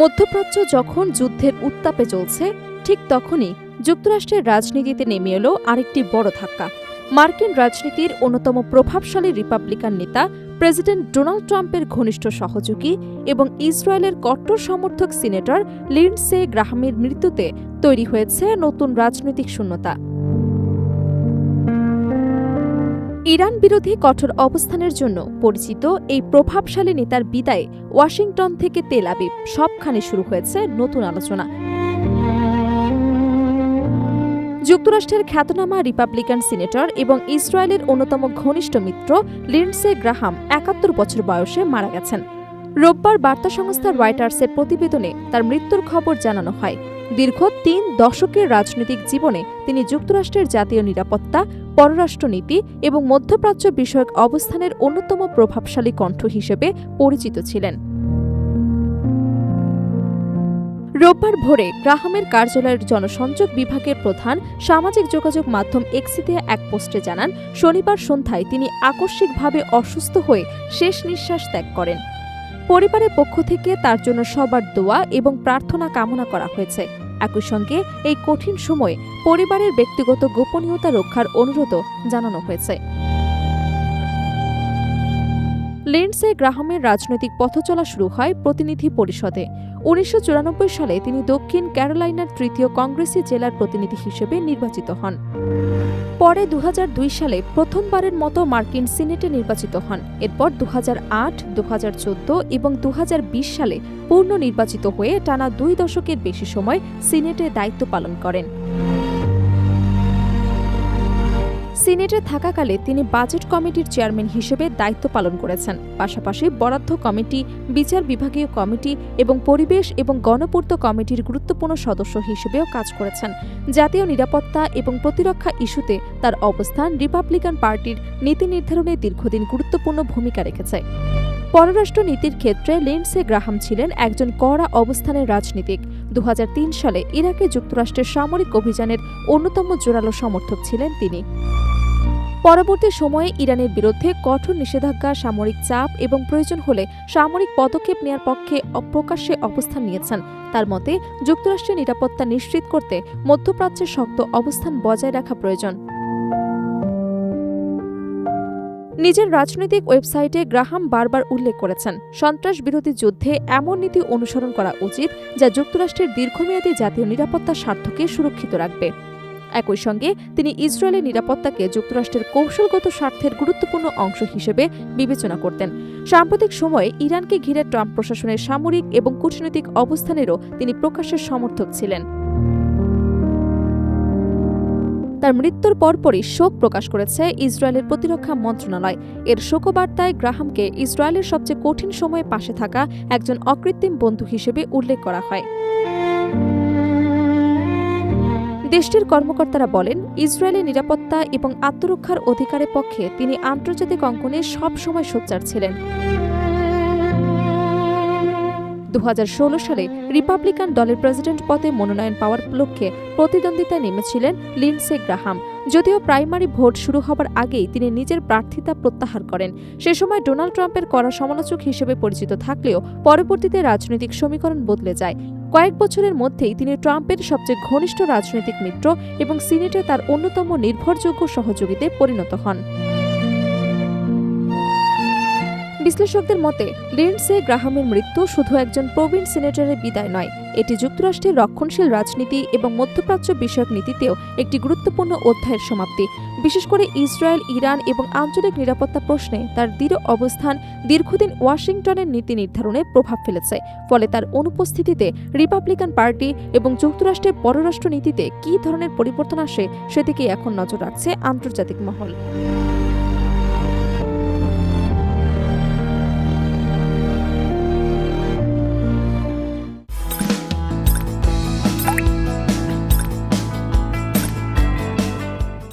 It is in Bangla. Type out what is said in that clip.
মধ্যপ্রাচ্য যখন যুদ্ধের উত্তাপে চলছে, ঠিক তখনই যুক্তরাষ্ট্রের রাজনীতিতে নেমে এলো আরেকটি বড় ধাক্কা। মার্কিন রাজনীতির অন্যতম প্রভাবশালী রিপাবলিকান নেতা প্রেসিডেন্ট ডোনাল্ড ট্রাম্পের ঘনিষ্ঠ সহযোগী এবং ইসরায়েলের কট্টর সমর্থক সিনেটর লিন্ডসে গ্রাহামের মৃত্যুতে তৈরি হয়েছে নতুন রাজনৈতিক শূন্যতা। ইরান বিরোধী কঠোর অবস্থানের জন্য পরিচিত এই প্রভাবশালী নেতার বিদায়ে ওয়াশিংটন থেকে তেল আবিব সবখানে শুরু হয়েছে নতুন আলোচনা। যুক্তরাষ্ট্রের খ্যাতনামা রিপাবলিকান সিনেটর এবং ইসরায়েলের অন্যতম ঘনিষ্ঠ মিত্র লিন্ডসে গ্রাহাম ৭১ বছর বয়সে মারা গেছেন। রোববার বার্তা সংস্থা রয়টার্সের প্রতিবেদনে তার মৃত্যুর খবর জানানো হয়। দীর্ঘ ৩ দশকের রাজনৈতিক জীবনে তিনি যুক্তরাষ্ট্রের জাতীয় নিরাপত্তা, পররাষ্ট্রনীতি এবং মধ্যপ্রাচ্য বিষয়ক অবস্থানের অন্যতম প্রভাবশালী কণ্ঠ হিসেবে পরিচিত ছিলেন। রোববার ভোরে গ্রাহামের কার্যালয়ের জনসংযোগ বিভাগের প্রধান সামাজিক যোগাযোগ মাধ্যম এক্সিতে এক পোস্টে জানান, শনিবার সন্ধ্যায় তিনি আকস্মিকভাবে অসুস্থ হয়ে শেষ নিঃশ্বাস ত্যাগ করেন। পরিবারের পক্ষ থেকে তার জন্য সবার দোয়া এবং প্রার্থনা কামনা করা হয়েছে। একই সঙ্গে এই কঠিন সময়ে পরিবারের ব্যক্তিগত গোপনীয়তা রক্ষার অনুরোধও জানানো হয়েছে। লিন্ডসে গ্রাহামের রাজনৈতিক পথচলা শুরু হয় প্রতিনিধি পরিষদে। ১৯৯৪ সালে তিনি দক্ষিণ ক্যারোলাইনার ৩য় কংগ্রেসি জেলার প্রতিনিধি হিসেবে নির্বাচিত হন। পরে ২০০২ সালে প্রথমবারের মতো মার্কিন সিনেটে নির্বাচিত হন। এরপর ২০০৮, ২০১৪ এবং ২০২০ সালে পূর্ণ নির্বাচিত হয়ে টানা ২ দশকের বেশি সময় সিনেটে দায়িত্ব পালন করেন। সিনেটে থাকাকালে তিনি বাজেট কমিটির চেয়ারম্যান হিসেবে দায়িত্ব পালন করেছেন। পাশাপাশি বরাদ্দ কমিটি, বিচার বিভাগীয় কমিটি এবং পরিবেশ এবং গণপূর্ত কমিটির গুরুত্বপূর্ণ সদস্য হিসেবেও কাজ করেছেন। জাতীয় নিরাপত্তা এবং প্রতিরক্ষা ইস্যুতে তার অবস্থান রিপাবলিকান পার্টির নীতি নির্ধারণে দীর্ঘদিন গুরুত্বপূর্ণ ভূমিকা রেখেছে। পররাষ্ট্র নীতির ক্ষেত্রে লিন্ডসে গ্রাহাম ছিলেন একজন কড়া অবস্থানের রাজনীতিক। ২০০৩ সালে ইরাকে যুক্তরাষ্ট্রের সামরিক অভিযানের অন্যতম জোরালো সমর্থক ছিলেন তিনি। পরবর্তী সময়ে ইরানের বিরুদ্ধে কঠোর নিষেধাজ্ঞা, সামরিক চাপ এবং প্রয়োজন হলে সামরিক পদক্ষেপ নেওয়ার পক্ষে প্রকাশ্যে অবস্থান নিয়েছেন। তার মতে, যুক্তরাষ্ট্রের নিরাপত্তা নিশ্চিত করতে মধ্যপ্রাচ্যের শক্ত অবস্থান বজায় রাখা প্রয়োজন। নিজের রাজনৈতিক ওয়েবসাইটে গ্রাহাম বারবার উল্লেখ করেছেন, সন্ত্রাস বিরোধী যুদ্ধে এমন নীতি অনুসরণ করা উচিত যা যুক্তরাষ্ট্রের দীর্ঘমেয়াদী জাতীয় নিরাপত্তার স্বার্থকে সুরক্ষিত রাখবে। একই সঙ্গে তিনি ইসরায়েলের নিরাপত্তাকে যুক্তরাষ্ট্রের কৌশলগত স্বার্থের গুরুত্বপূর্ণ অংশ হিসেবে বিবেচনা করতেন। সাম্প্রতিক সময়ে ইরানকে ঘিরে ট্রাম্প প্রশাসনের সামরিক এবং কূটনৈতিক অবস্থানেরও তিনি প্রকাশ্যের সমর্থক ছিলেন। তার মৃত্যুর পরপরই শোক প্রকাশ করেছে ইসরায়েলের প্রতিরক্ষা মন্ত্রণালয়। এর শোকবার্তায় গ্রাহামকে ইসরায়েলের সবচেয়ে কঠিন সময়ে পাশে থাকা একজন অকৃত্রিম বন্ধু হিসেবে উল্লেখ করা হয়। দেশটির কর্মকর্তারা বলেন, ইসরায়েলের নিরাপত্তা এবং আত্মরক্ষার অধিকারের পক্ষে তিনি আন্তর্জাতিক অঙ্গনে সবসময় সোচ্চার ছিলেন। ২০১৬ সালে রিপাবলিকান দলের প্রেসিডেন্ট পদে মনোনয়ন পাওয়ার লক্ষ্যে প্রতিদ্বন্দ্বিতায় নেমেছিলেন লিন্ডসে গ্রাহাম। যদিও প্রাইমারি ভোট শুরু হবার আগেই তিনি নিজের প্রার্থিতা প্রত্যাহার করেন। সে সময় ডোনাল্ড ট্রাম্পের কড়া সমালোচক হিসেবে পরিচিত থাকলেও পরবর্তীতে রাজনৈতিক সমীকরণ বদলে যায়। কয়েক বছরের মধ্যেই তিনি ট্রাম্পের সবচেয়ে ঘনিষ্ঠ রাজনৈতিক মিত্র এবং সিনেটে তার অন্যতম নির্ভরযোগ্য সহযোগীতে পরিণত হন। বিশ্লেষকদের মতে, লিন্ডসে গ্রাহামের মৃত্যু শুধু একজন প্রবীণ সিনেটরের বিদায় নয়, এটি যুক্তরাষ্ট্রের রক্ষণশীল রাজনীতি এবং মধ্যপ্রাচ্য বিষয়ক নীতিতেও একটি গুরুত্বপূর্ণ অধ্যায়ের সমাপ্তি। বিশেষ করে ইসরায়েল, ইরান এবং আঞ্চলিক নিরাপত্তা প্রশ্নে তার দৃঢ় অবস্থান দীর্ঘদিন ওয়াশিংটনের নীতি নির্ধারণে প্রভাব ফেলেছে। ফলে তার অনুপস্থিতিতে রিপাবলিকান পার্টি এবং যুক্তরাষ্ট্রের পররাষ্ট্র নীতিতে কী ধরনের পরিবর্তন আসে সেদিকে এখন নজর রাখছে আন্তর্জাতিক মহল।